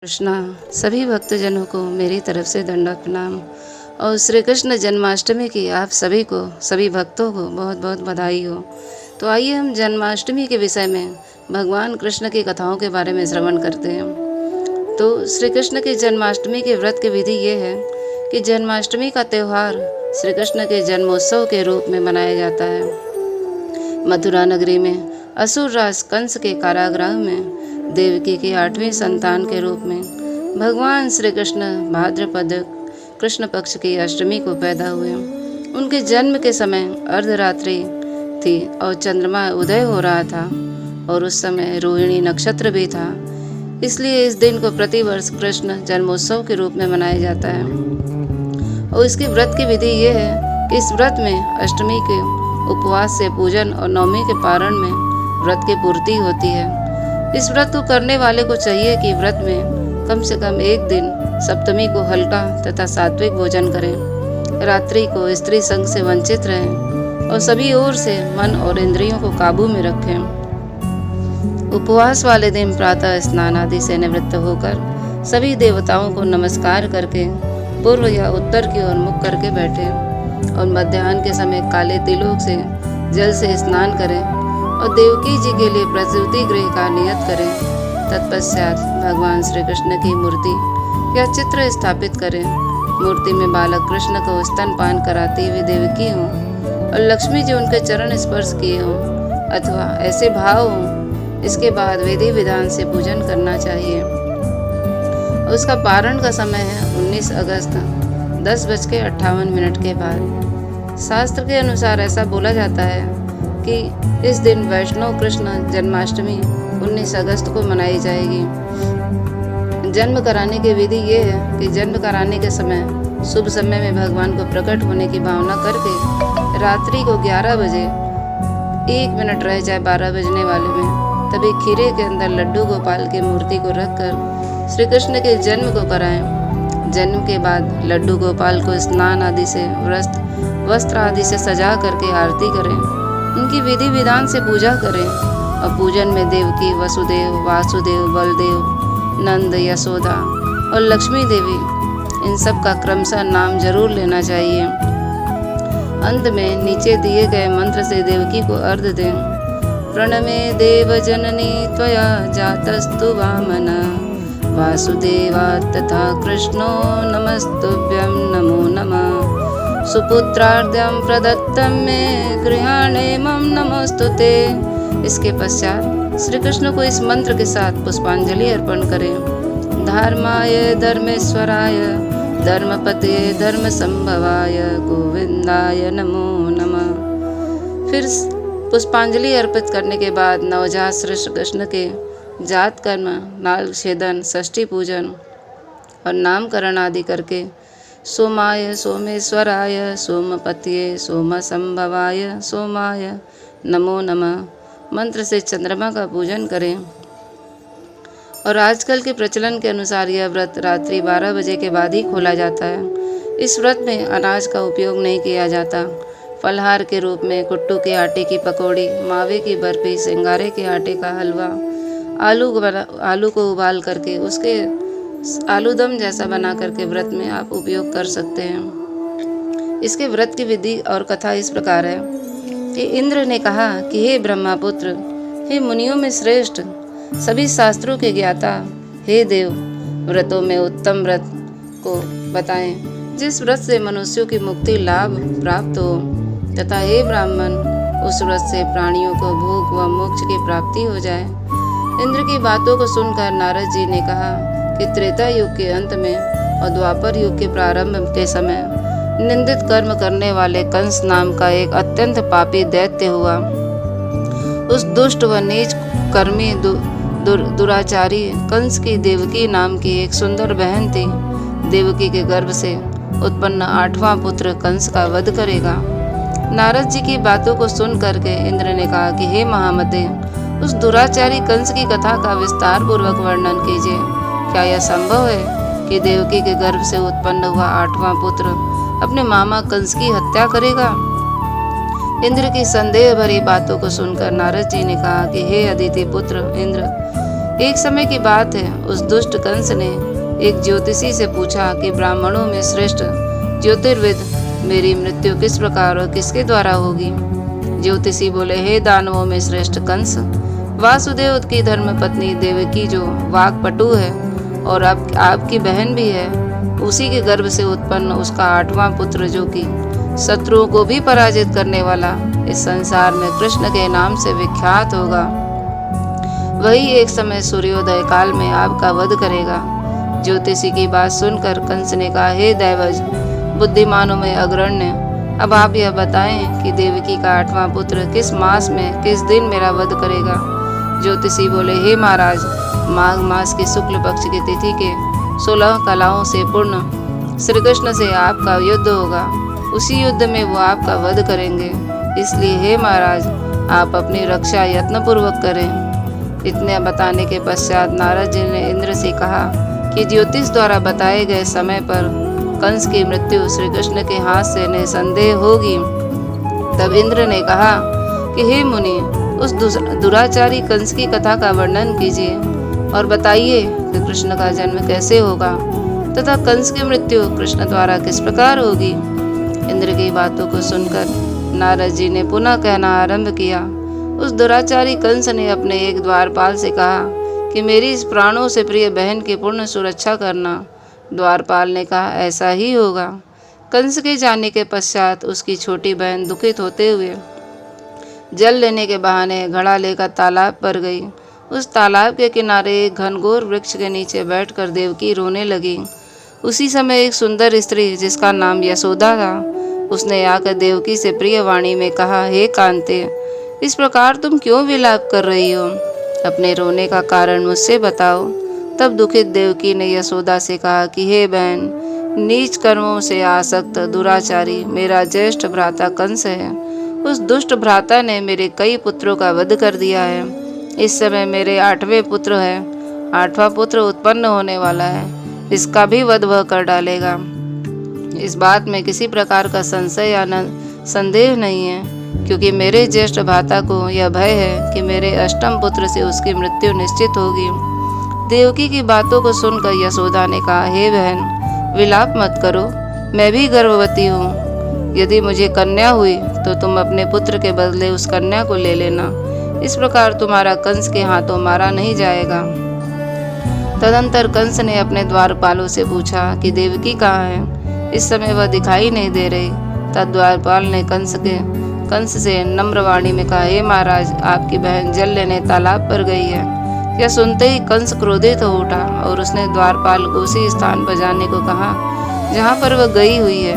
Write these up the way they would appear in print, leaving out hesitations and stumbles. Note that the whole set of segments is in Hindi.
कृष्णा सभी भक्तजनों को मेरी तरफ से दंडवत प्रणाम। और श्री कृष्ण जन्माष्टमी की आप सभी को, सभी भक्तों को बहुत बहुत बधाई हो। तो आइए हम जन्माष्टमी के विषय में भगवान कृष्ण की कथाओं के बारे में श्रवण करते हैं। तो श्री कृष्ण की जन्माष्टमी के व्रत की विधि ये है कि जन्माष्टमी का त्यौहार श्री कृष्ण के जन्मोत्सव के रूप में मनाया जाता है। मथुरा नगरी में असुर राज कंस के कारागृह में देवकी की 8वीं संतान के रूप में भगवान श्री कृष्ण भाद्रपद कृष्ण पक्ष की अष्टमी को पैदा हुए। उनके जन्म के समय अर्धरात्रि थी और चंद्रमा उदय हो रहा था और उस समय रोहिणी नक्षत्र भी था। इसलिए इस दिन को प्रतिवर्ष कृष्ण जन्मोत्सव के रूप में मनाया जाता है। और इसके व्रत की विधि ये है कि इस व्रत में अष्टमी के उपवास से पूजन और नवमी के पारण में व्रत की पूर्ति होती है। इस व्रत को करने वाले को चाहिए कि व्रत में कम से कम एक दिन सप्तमी को हल्का तथा सात्विक भोजन करें, रात्रि को स्त्री संग से वंचित रहें और सभी ओर से मन और इंद्रियों को काबू में रखें। उपवास वाले दिन प्रातः स्नान आदि से निवृत्त होकर सभी देवताओं को नमस्कार करके पूर्व या उत्तर की ओर मुख करके बैठें और मध्याह्न के समय काले तिलों से जल से स्नान करें और देवकी जी के लिए प्रसूति गृह का नियत करें। तत्पश्चात भगवान श्री कृष्ण की मूर्ति या चित्र स्थापित करें। मूर्ति में बालक कृष्ण को स्तनपान कराती हुई देवकी हों और लक्ष्मी जी उनके चरण स्पर्श किए हों अथवा ऐसे भाव हों। इसके बाद विधि विधान से पूजन करना चाहिए। उसका पारण का समय है 19 अगस्त 10:58 के बाद। शास्त्र के अनुसार ऐसा बोला जाता है कि इस दिन वैष्णव कृष्ण जन्माष्टमी 19 अगस्त को मनाई जाएगी। जन्म कराने की विधि ये है कि जन्म कराने के समय शुभ समय में भगवान को प्रकट होने की भावना करके रात्रि को 11 बजे 1 मिनट रह जाए 12 बजने वाले में तभी खीरे के अंदर लड्डू गोपाल की मूर्ति को रखकर श्री कृष्ण के जन्म को कराएं। जन्म के बाद लड्डू गोपाल को स्नान आदि से वस्त्र आदि से सजा करके आरती करें, उनकी विधि विधान से पूजा करें और पूजन में देवकी, वसुदेव, वासुदेव, बलदेव, नंद, यशोदा और लक्ष्मी देवी इन सब का क्रमशः नाम जरूर लेना चाहिए। अंत में नीचे दिए गए मंत्र से देवकी को अर्घ दें। प्रणमे देव जननी त्वया जातस्तु वामन वासुदेवा तथा कृष्णो नमस्तुभ्यं नमो नमः। सुपुत्रार्ध्यं प्रदत्तं मे गृहाणेमं नमोस्तुते। इसके पश्चात श्री कृष्ण को इस मंत्र के साथ पुष्पांजलि अर्पण करें। धर्माय धर्मेश्वराय धर्मपते धर्म संभवाय गोविंदाय नमो नमः। फिर पुष्पांजलि अर्पित करने के बाद नवजात श्री कृष्ण के जात कर्म, नाग छेदन, षष्ठी पूजन और नामकरण आदि करके सोमाय सोमेश्वराय सोमपतये सोमसंभवाय सोमाय नमो नमः मंत्र से चंद्रमा का पूजन करें। और आजकल के प्रचलन के अनुसार यह व्रत रात्रि 12 बजे के बाद ही खोला जाता है। इस व्रत में अनाज का उपयोग नहीं किया जाता। फलहार के रूप में कुट्टू के आटे की पकौड़ी, मावे की बर्फी, सिंगारे के आटे का हलवा, आलू को उबाल करके उसके आलू दम जैसा बना करके व्रत में आप उपयोग कर सकते हैं। इसके व्रत की विधि और कथा इस प्रकार है कि इंद्र ने कहा कि हे ब्रह्मापुत्र, हे मुनियों में श्रेष्ठ, सभी शास्त्रों के ज्ञाता, हे देव, व्रतों में उत्तम व्रत को बताएं जिस व्रत से मनुष्यों की मुक्ति लाभ प्राप्त हो, तथा हे ब्राह्मण, उस व्रत से प्राणियों को भोग व मोक्ष की प्राप्ति हो जाए। इंद्र की बातों को सुनकर नारद जी ने कहा कि त्रेता युग के अंत में और द्वापर युग के प्रारंभ के समय निंदित कर्म करने वाले कंस नाम का एक अत्यंत पापी दैत्य हुआ। उस दुष्ट व नीच कर्मी दुराचारी कंस की देवकी नाम की एक सुंदर बहन थी। देवकी के गर्भ से उत्पन्न 8वां पुत्र कंस का वध करेगा। नारद जी की बातों को सुन करके इंद्र ने कहा कि हे महामते, उस दुराचारी कंस की कथा का विस्तार पूर्वक वर्णन कीजिए। क्या यह संभव है कि देवकी के गर्भ से उत्पन्न हुआ 8वां पुत्र अपने मामा कंस की हत्या करेगा? इंद्र की संदेह भरी बातों को सुनकर नारद जी ने कहा कि हे अदिति पुत्र इंद्र, एक समय की बात है, उस दुष्ट कंस ने एक ज्योतिषी से पूछा कि ब्राह्मणों में श्रेष्ठ ज्योतिर्विद मेरी मृत्यु किस प्रकार और किसके द्वारा होगी। ज्योतिषी बोले, हे दानवों में श्रेष्ठ कंस, वासुदेव की धर्म पत्नी देवकी जो वाक्पटु है और आपकी बहन भी है, उसी के गर्भ से उत्पन्न उसका 8वां पुत्र जो कि शत्रुओं को भी पराजित करने वाला इस संसार में कृष्ण के नाम से विख्यात होगा, वही एक समय सूर्योदय काल में आपका वध करेगा। ज्योतिषी की बात सुनकर कंस ने कहा, हे दैवज, बुद्धिमानों में अग्रण्य, अब आप यह बताएं कि देवकी का 8वां पुत्र किस मास में किस दिन मेरा वध करेगा। ज्योतिषी बोले, हे महाराज, माघ मास की शुक्ल पक्ष की तिथि के 16 कलाओं से पूर्ण श्री कृष्ण से आपका युद्ध होगा, उसी युद्ध में वो आपका वध करेंगे, इसलिए हे महाराज, आप अपनी रक्षा यत्नपूर्वक करें। इतने बताने के पश्चात नारद जी ने इंद्र से कहा कि ज्योतिष द्वारा बताए गए समय पर कंस की मृत्यु श्री कृष्ण के हाथ से निसंदेह होगी। तब इंद्र ने कहा कि हे मुनि, उस दुराचारी कंस की कथा का वर्णन कीजिए और बताइए कि कृष्ण का जन्म कैसे होगा तथा कंस की मृत्यु कृष्ण द्वारा किस प्रकार होगी। इंद्र की बातों को सुनकर नारद जी ने पुनः कहना आरंभ किया। उस दुराचारी कंस ने अपने एक द्वारपाल से कहा कि मेरी इस प्राणों से प्रिय बहन की पूर्ण सुरक्षा करना। द्वारपाल ने कहा, ऐसा ही होगा। कंस के जाने के पश्चात उसकी छोटी बहन दुखित होते हुए जल लेने के बहाने घड़ा लेकर तालाब पर गई। उस तालाब के किनारे एक घनघोर वृक्ष के नीचे बैठकर देवकी रोने लगी। उसी समय एक सुंदर स्त्री जिसका नाम यशोदा था, उसने आकर देवकी से प्रिय वाणी में कहा, हे कांते, इस प्रकार तुम क्यों विलाप कर रही हो? अपने रोने का कारण मुझसे बताओ। तब दुखित देवकी ने यशोदा से कहा कि हे बहन, नीच कर्मों से आसक्त दुराचारी मेरा ज्येष्ठ भ्राता कंस है। उस दुष्ट भ्राता ने मेरे कई पुत्रों का वध कर दिया है। इस समय मेरे 8वें पुत्र है, 8वां पुत्र उत्पन्न होने वाला है, इसका भी वध वह कर डालेगा। इस बात में किसी प्रकार का संशय या संदेह नहीं है, क्योंकि मेरे ज्येष्ठ भ्राता को यह भय है कि मेरे 8वें पुत्र से उसकी मृत्यु निश्चित होगी। देवकी की बातों को सुनकर यशोदा ने कहा, हे बहन, विलाप मत करो, मैं भी गर्भवती हूँ। यदि मुझे कन्या हुई तो तुम अपने पुत्र के बदले उस कन्या को ले लेना। इस प्रकार तुम्हारा कंस के हाथों मारा नहीं जाएगा। तदंतर कंस ने अपने द्वारपालों से पूछा कि देवकी कहाँ है? इस समय वह दिखाई नहीं दे रही। तब द्वारपाल ने कंस से नम्र वाणी में कहा, हे महाराज, आपकी बहन जल लेने तालाब पर गई है। यह सुनते ही कंस क्रोधित हो उठा और उसने द्वारपाल को उसी स्थान पर जाने को कहा जहाँ पर वह गई हुई है।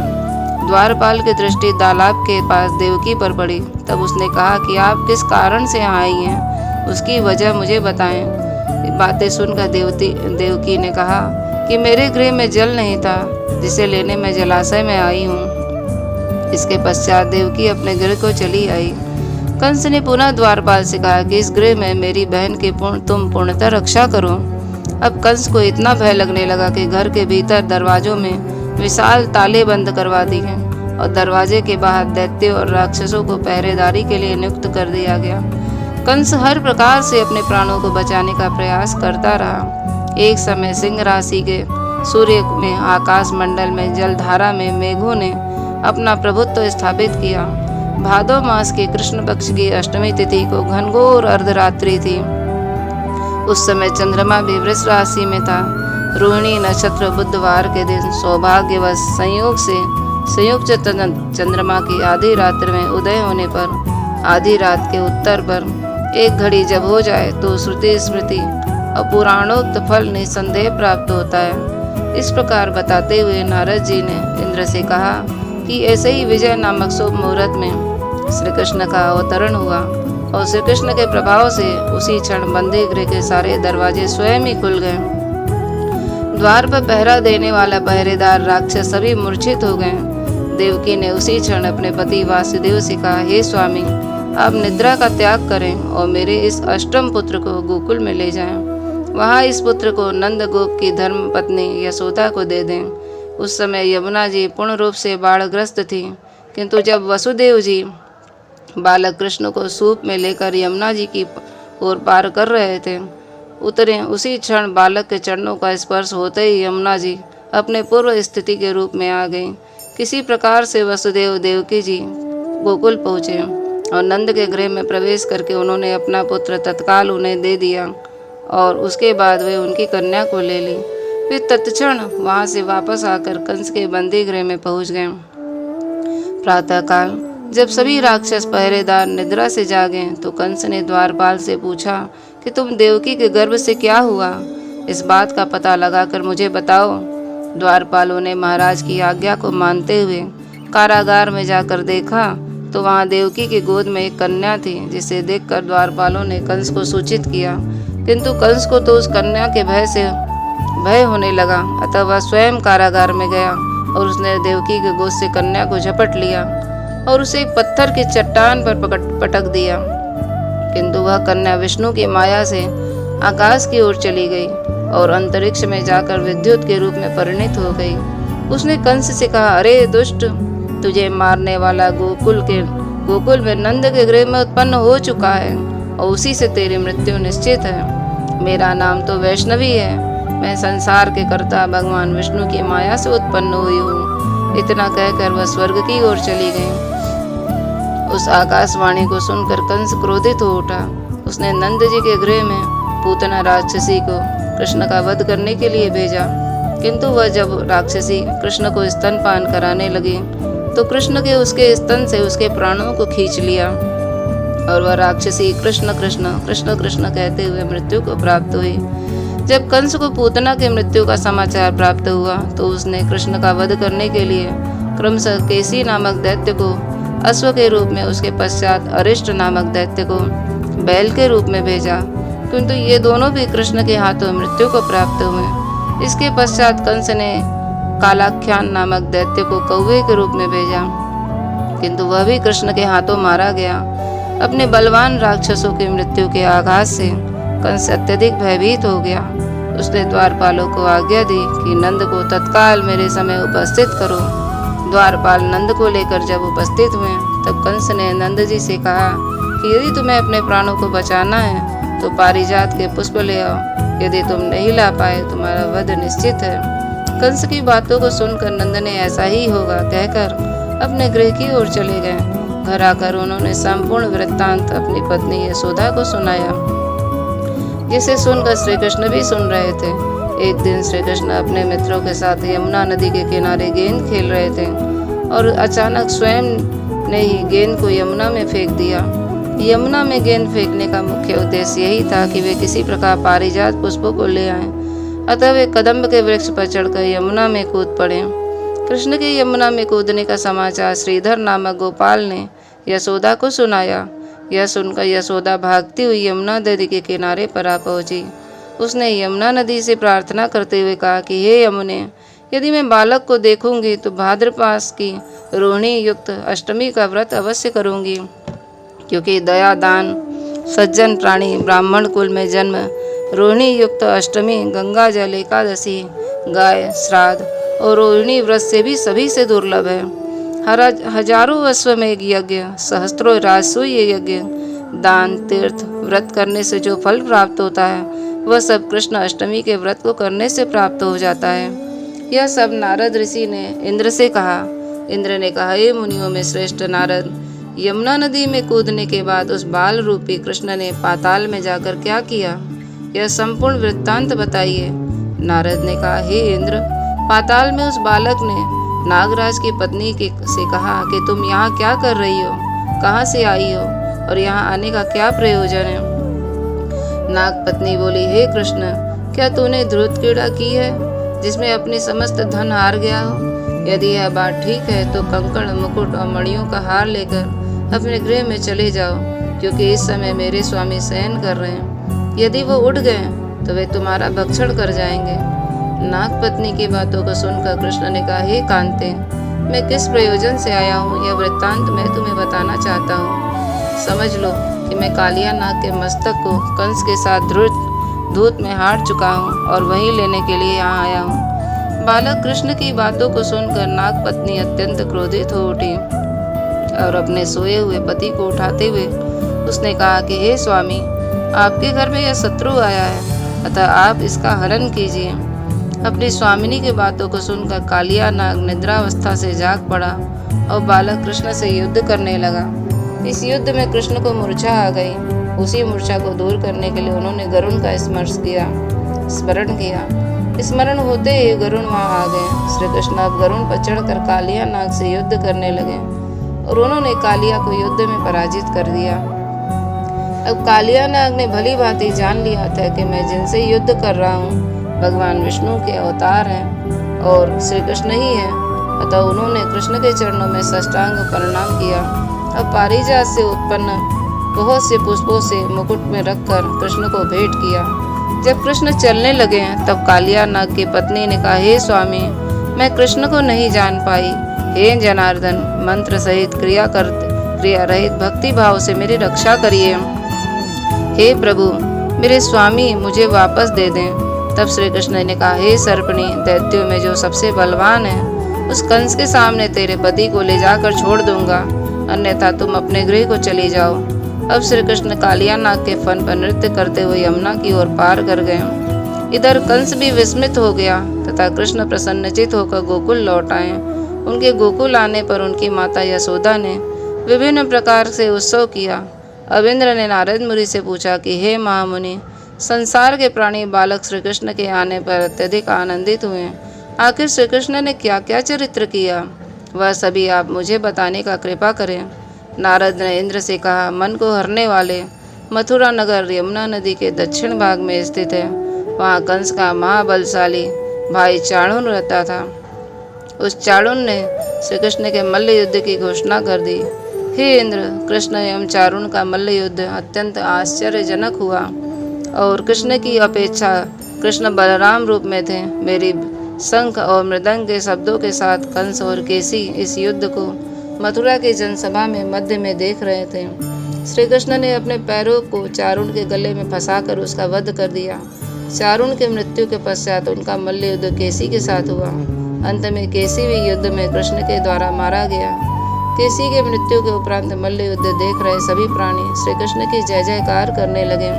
द्वारपाल की दृष्टि तालाब के पास देवकी पर पड़ी। तब उसने कहा कि आप किस कारण से यहाँ आई हैं, उसकी वजह मुझे बताएं। बातें सुनकर देवकी ने कहा कि मेरे गृह में जल नहीं था, जिसे लेने मैं जलाशय में आई हूँ। इसके पश्चात देवकी अपने गृह को चली आई। कंस ने पुनः द्वारपाल से कहा कि इस गृह में मेरी बहन की तुम पूर्णतः रक्षा करो। अब कंस को इतना भय लगने लगा कि घर के भीतर दरवाजों में विशाल ताले बंद करवा दिए और दरवाजे के बाहर दैत्यों और राक्षसों को पहरेदारी के लिए नियुक्त कर दिया गया। कंस हर प्रकार से अपने प्राणों को बचाने का प्रयास करता रहा। एक समय सिंह राशि के सूर्य में, आकाश मंडल में, जलधारा में मेघों ने अपना प्रभुत्व स्थापित किया। भादो मास के कृष्ण पक्ष की 8वीं तिथि को घनघोर अर्धरात्रि थी। उस समय चंद्रमा भी वृष राशि में था। रोहिणी नक्षत्र बुधवार के दिन सौभाग्यवश संयोग से संयुक्त चंद्रमा की आधी रात्रि में उदय होने पर आधी रात के उत्तर पर एक घड़ी जब हो जाए तो श्रुति स्मृति और पुराणोक्त फल निसंदेह प्राप्त होता है। इस प्रकार बताते हुए नारद जी ने इंद्र से कहा कि ऐसे ही विजय नामक शुभ मुहूर्त में श्री कृष्ण का अवतरण हुआ और श्री कृष्ण के प्रभाव से उसी क्षण बंदी गृह के सारे दरवाजे स्वयं ही खुल गए। द्वार पर पहरा देने वाला पहरेदार राक्षस सभी मूर्छित हो गए। देवकी ने उसी क्षण अपने पति वासुदेव से कहा, हे स्वामी, आप निद्रा का त्याग करें और मेरे इस 8वें पुत्र को गोकुल में ले जाएं। वहाँ इस पुत्र को नंद गोप की धर्म पत्नी यशोदा को दे दें। उस समय यमुना जी पूर्ण रूप से बाढ़ग्रस्त थी, किंतु जब वसुदेव जी बालक कृष्ण को सूप में लेकर यमुना जी की ओर पार कर रहे थे, उतरे उसी क्षण बालक के चरणों का स्पर्श होते ही यमुना जी अपने पूर्व स्थिति के रूप में आ गई। किसी प्रकार से वसुदेव देवकी जी गोकुल पहुँचे और नंद के गृह में प्रवेश करके उन्होंने अपना पुत्र तत्काल उन्हें दे दिया और उसके बाद वे उनकी कन्या को ले ली। फिर तत्क्षण वहाँ से वापस आकर कंस के बंदी गृह में पहुँच गए। प्रातःकाल जब सभी राक्षस पहरेदार निद्रा से जागे तो कंस ने द्वारपाल से पूछा कि तुम देवकी के गर्भ से क्या हुआ, इस बात का पता लगाकर मुझे बताओ। द्वारपालों ने महाराज की आज्ञा को मानते हुए कारागार में जाकर देखा तो वहाँ देवकी की गोद में एक कन्या थी, जिसे देखकर द्वारपालों ने कंस को सूचित किया, किंतु कंस को तो उस कन्या के भय होने लगा। अतः वह स्वयं कारागार में गया और उसने देवकी के गोद से कन्या को झपट लिया और उसे एक पत्थर की चट्टान पर पटक दिया, किंतु वह कन्या विष्णु की माया से आकाश की ओर चली गई और अंतरिक्ष में जाकर विद्युत के रूप में परिणित हो गई। उसने कंस से कहा, अरे दुष्ट, तुझे मारने वाला गोकुल में नंद के गृह में उत्पन्न हो चुका है और उसी से तेरी मृत्यु निश्चित है। मेरा नाम तो वैष्णवी है, मैं संसार के कर्ता भगवान विष्णु की माया से उत्पन्न हुई हूँ। इतना कहकर वह स्वर्ग की ओर चली गई। उस आकाशवाणी को सुनकर कंस क्रोधित हो उठा। उसने नंद जी के गृह में पूतना राक्षसी को कृष्ण का वध करने के लिए भेजा, किंतु वह जब राक्षसी कृष्ण को स्तनपान कराने लगी तो कृष्ण के उसके स्तन से उसके प्राणों को खींच लिया और वह राक्षसी कृष्ण कृष्ण कृष्ण कृष्ण कहते हुए मृत्यु को प्राप्त हुई। जब कंस को पूतना के मृत्यु का समाचार प्राप्त हुआ तो उसने कृष्ण का वध करने के लिए क्रमशः केसी नामक दैत्य को अश्व के रूप में, उसके पश्चात अरिष्ट नामक दैत्य को बैल के रूप में भेजा, किंतु ये दोनों भी कृष्ण के हाथों मृत्यु को प्राप्त हुए। इसके पश्चात कंस ने कालाख्यान नामक दैत्य को कौवे के रूप में भेजा, किंतु वह भी कृष्ण के हाथों मारा गया। अपने बलवान राक्षसों की मृत्यु के आघात से कंस अत्यधिक भयभीत हो गया। उसने द्वारपालों को आज्ञा दी कि नंद को तत्काल मेरे समय उपस्थित करो। द्वारपाल नंद को लेकर जब उपस्थित हुए तब कंस ने नंद जी से कहा कि यदि तुम्हें अपने प्राणों को बचाना है तो पारिजात के पुष्प ले आओ, यदि तुम नहीं ला पाए तुम्हारा वध निश्चित है। कंस की बातों को सुनकर नंद ने ऐसा ही होगा कहकर अपने गृह की ओर चले गए। घर आकर उन्होंने संपूर्ण वृत्तांत अपनी पत्नी यशोदा को सुनाया, जिसे सुनकर श्री कृष्ण भी सुन रहे थे। एक दिन श्री कृष्ण अपने मित्रों के साथ यमुना नदी के किनारे गेंद खेल रहे थे और अचानक स्वयं ने ही गेंद को यमुना में फेंक दिया। यमुना में गेंद फेंकने का मुख्य उद्देश्य यही था कि वे किसी प्रकार पारिजात पुष्पों को ले आएं। अतः वे कदम्ब के वृक्ष पर चढ़कर यमुना में कूद पड़े। कृष्ण के यमुना में कूदने का समाचार श्रीधर नामक गोपाल ने यशोदा को सुनाया। यह सुनकर यशोदा भागती हुई यमुना नदी के किनारे पर आ पहुंची। उसने यमुना नदी से प्रार्थना करते हुए कहा कि हे यमुने, यदि मैं बालक को देखूंगी तो भाद्रपास की रोहिणी युक्त अष्टमी का व्रत अवश्य करूंगी, क्योंकि दया दान सज्जन प्राणी ब्राह्मण कुल में जन्म, रोहिणी युक्त अष्टमी, गंगा जल एकादशी, गाय श्राद्ध और रोहिणी व्रत से भी सभी से दुर्लभ है। हजारों अश्वमेघ यज्ञ, सहस्त्रों राजसूय यज्ञ, दान तीर्थ व्रत करने से जो फल प्राप्त होता है वह सब कृष्ण अष्टमी के व्रत को करने से प्राप्त हो जाता है। यह सब नारद ऋषि ने इंद्र से कहा। इंद्र ने कहा, हे मुनियों में श्रेष्ठ नारद, यमुना नदी में कूदने के बाद उस बाल रूपी कृष्ण ने पाताल में जाकर क्या किया, यह संपूर्ण वृत्तांत बताइए। नारद ने कहा, हे इंद्र, पाताल में उस बालक ने नागराज की पत्नी से कहा कि तुम यहाँ क्या कर रही हो, कहाँ से आई हो और यहाँ आने का क्या प्रयोजन है। नाग पत्नी बोली, हे कृष्ण, क्या तूने ध्रुत क्रीड़ा की है जिसमें अपनी समस्त धन हार गया हो? यदि यह बात ठीक है तो कंकड़ मुकुट और मणियों का हार लेकर अपने गृह में चले जाओ, क्योंकि इस समय मेरे स्वामी शयन कर रहे हैं। यदि वो उठ गए तो वे तुम्हारा भक्षण कर जाएंगे। नाग पत्नी की बातों को सुनकर कृष्ण ने कहा, हे कांते, मैं किस प्रयोजन से आया हूँ यह वृत्तांत मैं तुम्हें बताना चाहता हूँ। समझ लो कि मैं कालिया नाग के मस्तक को कंस के साथ धूत में हार चुका हूँ और वही लेने के लिए यहाँ आया हूँ। बालक कृष्ण की बातों को सुनकर नाग पत्नी अत्यंत क्रोधित हो उठी और अपने सोए हुए पति को उठाते हुए उसने कहा कि हे स्वामी, आपके घर में यह शत्रु आया है अतः आप इसका हरण कीजिए। अपनी स्वामिनी की बातों को सुनकर कालिया नाग निद्रावस्था से जाग पड़ा और बालक कृष्ण से युद्ध करने लगा। इस युद्ध में कृष्ण को मूर्छा आ गई। उसी मूर्छा को दूर करने के लिए उन्होंने गरुण का स्मरण किया। स्मरण होते ही गरुण वहां आ गए। श्री कृष्ण अब गरुण पर चढ़कर कालिया नाग से युद्ध करने लगे और उन्होंने कालिया को युद्ध में पराजित कर दिया। अब कालिया नाग ने भली भांति जान लिया था कि मैं जिनसे युद्ध कर रहा हूँ भगवान विष्णु के अवतार हैं और श्री कृष्ण ही है। अतः उन्होंने कृष्ण के चरणों में साष्टांग प्रणाम किया। अब पारिजात से उत्पन्न बहुत से पुष्पों से मुकुट में रखकर कृष्ण को भेंट किया। जब कृष्ण चलने लगे तब कालिया नाग की पत्नी ने कहा, हे स्वामी, मैं कृष्ण को नहीं जान पाई। हे जनार्दन, मंत्र सहित क्रिया रहित भक्ति भाव से मेरी रक्षा करिए। हे प्रभु, मेरे स्वामी मुझे वापस दे दें। तब श्री कृष्ण ने कहा, हे सर्पणी, दैत्यों में जो सबसे बलवान है उस कंस के सामने तेरे पति को ले जाकर छोड़ दूंगा, अन्यथा तुम अपने गृह को चली जाओ। अब श्री कृष्ण कालिया नाग के फन पर नृत्य करते हुए यमुना की ओर पार कर गए। इधर कंस भी विस्मित हो गया तथा कृष्ण प्रसन्नचित होकर गोकुल लौट आए। उनके गोकुल आने पर उनकी माता यशोदा ने विभिन्न प्रकार से उत्सव किया। अब इंद्र ने नारद मुनि से पूछा कि हे महामुनि, संसार के प्राणी बालक श्री कृष्ण के आने पर अत्यधिक आनंदित हुए। आखिर श्री कृष्ण ने क्या क्या चरित्र किया, वह सभी आप मुझे बताने का कृपा करें। नारद ने इंद्र से कहा, मन को हरने वाले मथुरा नगर यमुना नदी के दक्षिण भाग में स्थित है। वहाँ कंस का महाबलशाली भाई चाणून रहता था। उस चाणून ने श्री कृष्ण के मल्ल युद्ध की घोषणा कर दी। हे इंद्र, कृष्ण एवं चाणून का मल्ल युद्ध अत्यंत आश्चर्यजनक हुआ और कृष्ण की अपेक्षा कृष्ण बलराम रूप में थे। मेरी शंख और मृदंग के शब्दों के साथ कंस और केसी इस युद्ध को मथुरा की जनसभा में मध्य में देख रहे थे। श्री कृष्ण ने अपने पैरों को चारुण के गले में फंसाकर उसका वध कर दिया। चारुण की मृत्यु के पश्चात उनका मल्ल युद्ध केसी के साथ हुआ। अंत में केसी भी युद्ध में कृष्ण के द्वारा मारा गया। केसी के मृत्यु के उपरांत मल्ल युद्ध देख रहे सभी प्राणी श्री कृष्ण की जय जयकार करने लगे।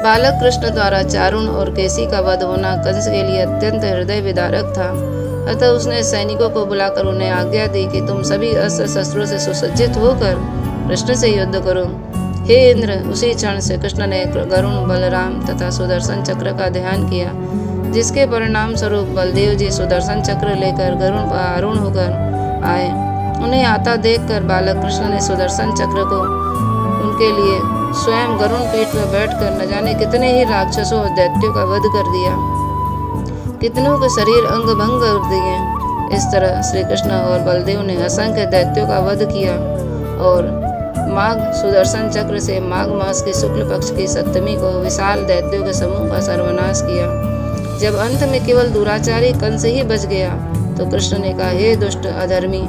बालक कृष्ण द्वारा चारुण और केसी का वध होना कंस के लिए अत्यंत हृदय विदारक था। अतः उसने सैनिकों को बुलाकर उन्हें आज्ञा दी कि तुम सभी अस्त्र शस्त्रों से सुसज्जित होकर कृष्ण से युद्ध करो। हे इंद्र, उसी क्षण से कृष्ण ने गरुण, बलराम तथा सुदर्शन चक्र का ध्यान किया, जिसके परिणाम स्वरूप बलदेव जी सुदर्शन चक्र लेकर गरुण पर आरूढ़ होकर आए। उन्हें आता देखकर बालक कृष्ण ने सुदर्शन चक्र को उनके लिए स्वयं गरुण पीठ पर बैठकर न जाने कितने ही राक्षसों और दैत्यों का वध कर दिया, कितनों के शरीर अंग भंग कर दिए। इस तरह श्री कृष्ण और बलदेव ने असंख्य दैत्यों का वध किया और माघ सुदर्शन चक्र से माघ मास की शुक्ल पक्ष की सप्तमी को विशाल दैत्यों के समूह का सर्वनाश किया। जब अंत में केवल दुराचारी कंस ही बच गया तो कृष्ण ने कहा, हे दुष्ट, अधर्मी,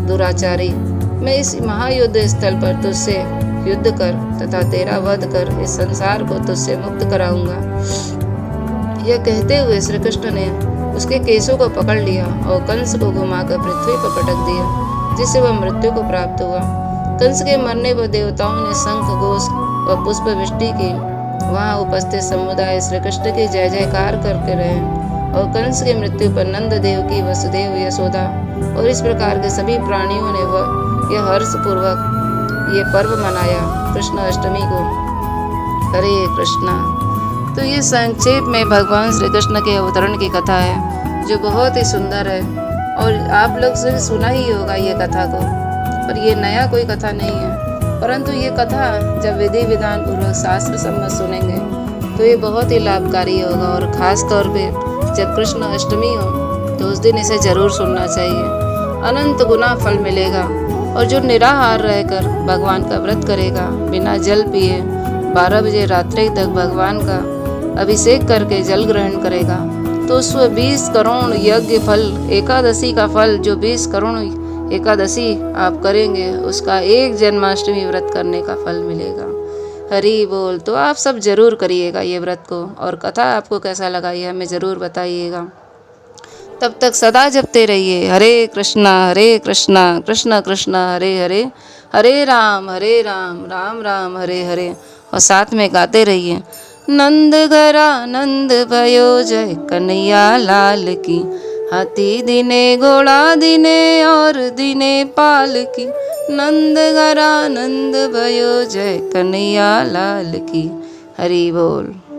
दुराचारी, मैं इस महायुद्ध स्थल पर तुझसे युद्ध कर तथा तेरा वध कर इस संसार को तुझसे मुक्त कराऊंगा। यह कहते हुए श्री कृष्ण ने उसके केसों को पकड़ लिया और कंस को घुमाकर पृथ्वी पर पटक दिया, जिससे वह मृत्यु को प्राप्त हुआ। कंस के मरने पर देवताओं ने शंख, घोष व पुष्प वृष्टि की। वहां उपस्थित समुदाय श्री कृष्ण की जय जयकार करते रहे और कंस की मृत्यु पर नंद देव की, वसुदेव, यशोदा और इस प्रकार के सभी प्राणियों ने यह हर्ष पूर्वक ये पर्व मनाया, कृष्ण अष्टमी को। हरे कृष्णा। तो ये संक्षेप में भगवान श्री कृष्ण के अवतरण की कथा है, जो बहुत ही सुंदर है और आप लोग से सुना ही होगा ये कथा को, पर ये नया कोई कथा नहीं है। परंतु ये कथा जब विधि विधान पूर्वक शास्त्र सम्मत सुनेंगे तो ये बहुत ही लाभकारी होगा और ख़ास तौर पे जब कृष्ण अष्टमी हो तो उस दिन इसे जरूर सुनना चाहिए। अनंत गुना फल मिलेगा। और जो निराहार रहकर भगवान का व्रत करेगा, बिना जल पिए 12 बजे रात्रि तक भगवान का अभिषेक करके जल ग्रहण करेगा, तो उसको 20 करोड़ यज्ञ फल, एकादशी का फल, जो 20 करोड़ एकादशी आप करेंगे उसका एक जन्माष्टमी व्रत करने का फल मिलेगा। हरि बोल। तो आप सब जरूर करिएगा ये व्रत को, और कथा आपको कैसा लगा ये हमें ज़रूर बताइएगा। तब तक सदा जपते रहिए हरे कृष्णा कृष्ण कृष्ण हरे हरे, हरे राम राम राम हरे हरे, और साथ में गाते रहिए नंद घरा नंद भयो जय कन्हैया लाल की। हाथी दिने घोड़ा दिने और दिने पाल की। नंद घरा नंद भयो जय कन्हैया लाल की। हरि बोल।